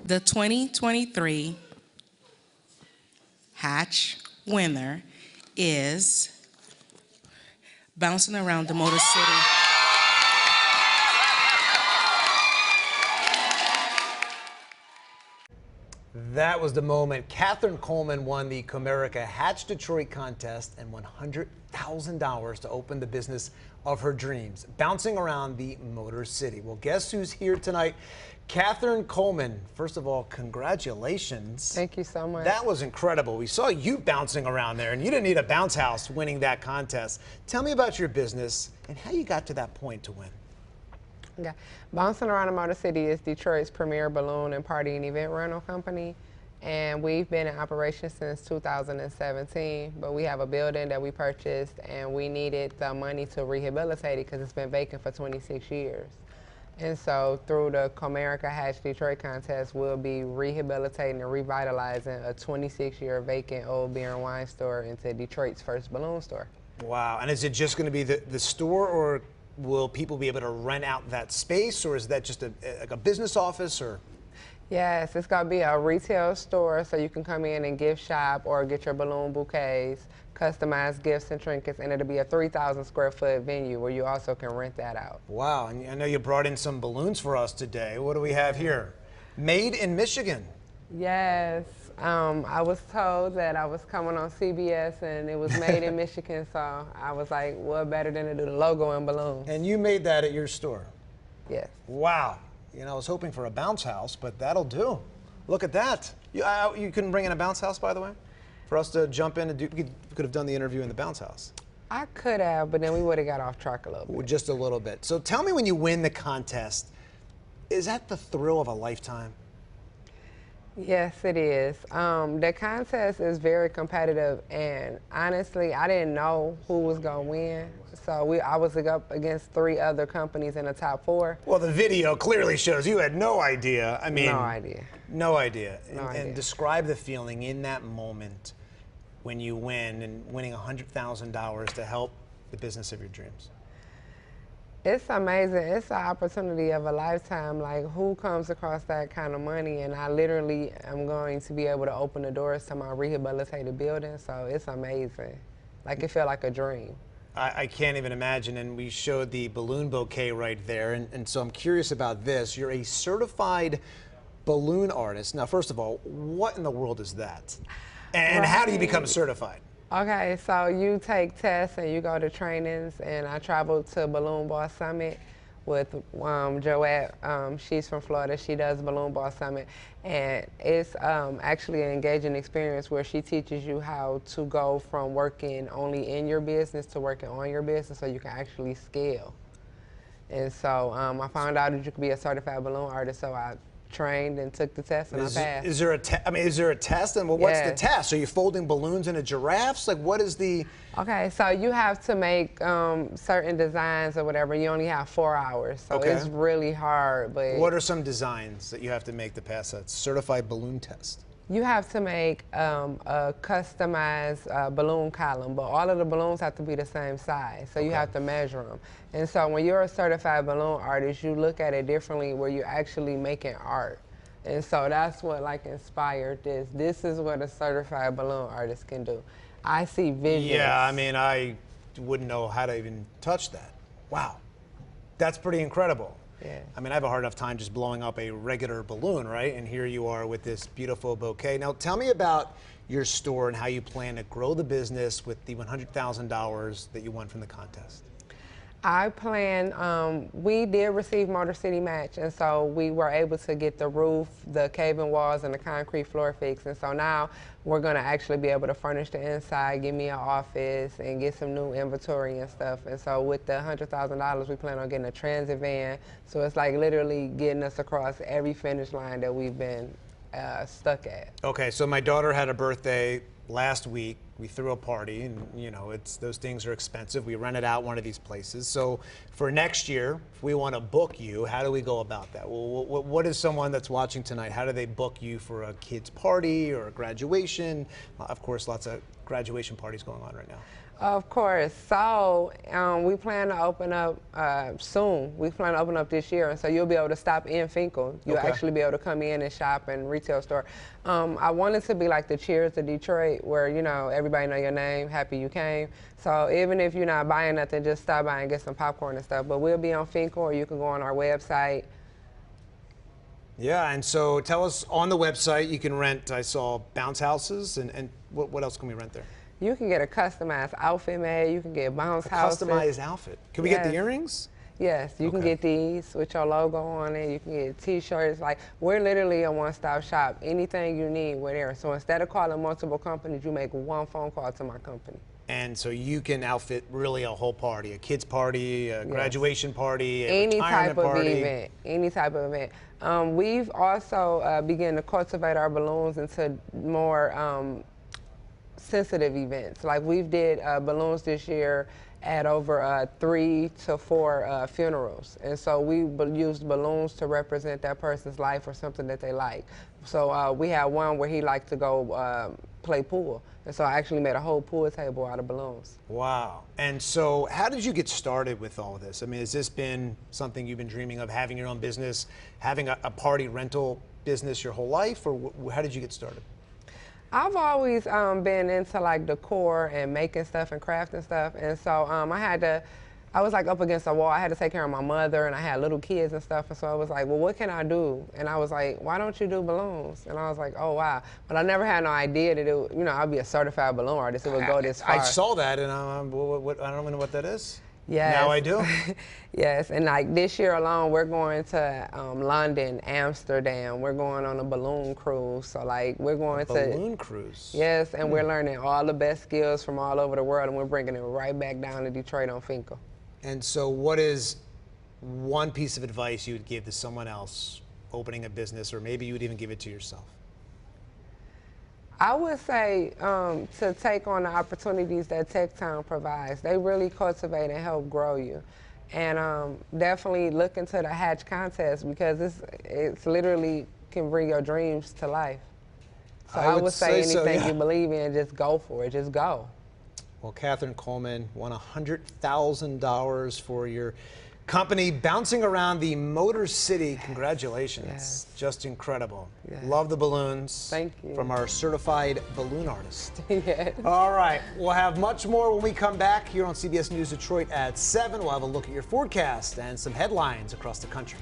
The 2023 Hatch winner is bouncing around the Motor City. That was the moment. Cathryn Coleman won the Comerica Hatch Detroit contest and $100,000 to open the business of her dreams, bouncing around the Motor City. Well, guess who's here tonight? Cathryn Coleman. First of all, congratulations. Thank you so much. That was incredible. We saw you bouncing around there, and you didn't need a bounce house winning that contest. Tell me about your business and how you got to that point to win. Yeah. Bouncing Around the Motor City is Detroit's premier balloon and party and event rental company. And we've been in operation since 2017, but we have a building that we purchased and we needed the money to rehabilitate it because it's been vacant for 26 years. And so through the Comerica Hatch Detroit contest, we'll be rehabilitating and revitalizing a 26-year vacant old beer and wine store into Detroit's first balloon store. Wow, and is it just going to be the store, or will people be able to rent out that space, or is that just like a business office, or? Yes, it's going to be a retail store, so you can come in and gift shop or get your balloon bouquets, customized gifts and trinkets, and it'll be a 3,000 square foot venue where you also can rent that out. Wow, and I know you brought in some balloons for us today. What do we have here? Made in Michigan. Yes, I was told that I was coming on CBS and it was made in Michigan, so I was like, what better than to do the logo in balloons. And you made that at your store? Yes. Wow. You know, I was hoping for a bounce house, but that'll do. Look at that. You couldn't bring in a bounce house, by the way, for us to jump in and do? We could have done the interview in the bounce house. I could have, but then we would have got off track a little bit. Just a little bit. So tell me, when you win the contest, is that the thrill of a lifetime? Yes, it is. The contest is very competitive, and honestly, I didn't know who was going to win. So I was up against 3 other companies in the top 4. Well, the video clearly shows you had no idea. I mean, no idea. No idea. No idea. And describe the feeling in that moment when you win, and winning $100,000 to help the business of your dreams. It's amazing. It's an opportunity of a lifetime. Like, who comes across that kind of money? And I literally am going to be able to open the doors to my rehabilitated building. So it's amazing. Like, it felt like a dream. I can't even imagine. And we showed the balloon bouquet right there. And so I'm curious about this. You're a certified balloon artist. Now, first of all, what in the world is that? And how do you become certified? Okay, so you take tests and you go to trainings, and I traveled to Balloon Ball Summit with Joette. She's from Florida. She does Balloon Ball Summit, and it's actually an engaging experience where she teaches you how to go from working only in your business to working on your business so you can actually scale. And so I found out that you could be a certified balloon artist, so I trained and took the test, and I passed. Is there a test? And what's the test? Are you folding balloons into giraffes? Like, what is the? Okay, so you have to make certain designs or whatever. You only have 4 hours, so it's really hard. But what are some designs that you have to make to pass that certified balloon test? You have to make a customized balloon column, but all of the balloons have to be the same size, so you have to measure them. And so when you're a certified balloon artist, you look at it differently, where you're actually making art. And so that's what like inspired this. This is what a certified balloon artist can do. I see visions. Yeah, I mean, I wouldn't know how to even touch that. Wow, that's pretty incredible. Yeah. I mean, I have a hard enough time just blowing up a regular balloon, right? And here you are with this beautiful bouquet. Now, tell me about your store and how you plan to grow the business with the $100,000 that you won from the contest. I plan, we did receive Motor City Match, and so we were able to get the roof, the cave-in walls, and the concrete floor fixed. And so now we're going to actually be able to furnish the inside, give me an office, and get some new inventory and stuff. And so with the $100,000, we plan on getting a transit van. So it's like literally getting us across every finish line that we've been stuck at. Okay, so my daughter had a birthday last week. We threw a party, and you know, those things are expensive. We rented out one of these places. So for next year, if we want to book you, how do we go about that? Well, what is someone that's watching tonight, how do they book you for a kid's party or a graduation? Of course, lots of graduation parties going on right now. Of course. So we plan to open up soon. We plan to open up this year, and so you'll be able to stop in Finkel. You'll Okay. actually be able to come in and shop in retail store. I want it to be like the Cheers to Detroit, where everybody know your name, happy you came. So even if you're not buying nothing, just stop by and get some popcorn and stuff. But we'll be on Finkel, or you can go on our website. Yeah, and so tell us, on the website you can rent, I saw bounce houses, and what else can we rent there? You can get a customized outfit made. You can get bounce houses. Customized outfit. Can we get the Yes. earrings? Yes, you can Okay. get these with your logo on it. You can get T-shirts. Like, we're literally a one-stop shop. Anything you need, we're there. So instead of calling multiple companies, you make one phone call to my company. And so you can outfit really a whole party, a kid's party, a graduation party, a Any retirement type of party. event. Any type of event. We've also begun to cultivate our balloons into more sensitive events. Like, we've did balloons this year at over 3 to 4 funerals. And so we used balloons to represent that person's life or something that they like. So we had one where he liked to go play pool. And so I actually made a whole pool table out of balloons. Wow. And so how did you get started with all of this? I mean, has this been something you've been dreaming of, having your own business, having a party rental business your whole life, or how did you get started? I've always been into like decor and making stuff and crafting stuff, and so I was like up against a wall. I had to take care of my mother, and I had little kids and stuff, and so I was like, well, what can I do? And I was like, why don't you do balloons? And I was like, oh wow. But I never had no idea that I'd be a certified balloon artist. It would go this far. I saw that, and I don't even know what that is. Yes. Now I do. Yes, and like this year alone, we're going to London, Amsterdam. We're going on a balloon cruise. So like we're going to Balloon cruise. Yes, and we're learning all the best skills from all over the world, and we're bringing it right back down to Detroit on Finkel. And so what is one piece of advice you would give to someone else opening a business, or maybe you would even give it to yourself? I would say to take on the opportunities that TechTown provides. They really cultivate and help grow you. And definitely look into the Hatch contest, because it's literally can bring your dreams to life. So I would say so, anything yeah. you believe in, just go for it, just go. Well, Cathryn Coleman won $100,000 for your company, bouncing around the Motor City. Congratulations. Yes. Just incredible. Yes. Love the balloons. Thank you. From our certified balloon artist. Yes. All right, we'll have much more when we come back here on CBS News Detroit at 7. We'll have a look at your forecast and some headlines across the country.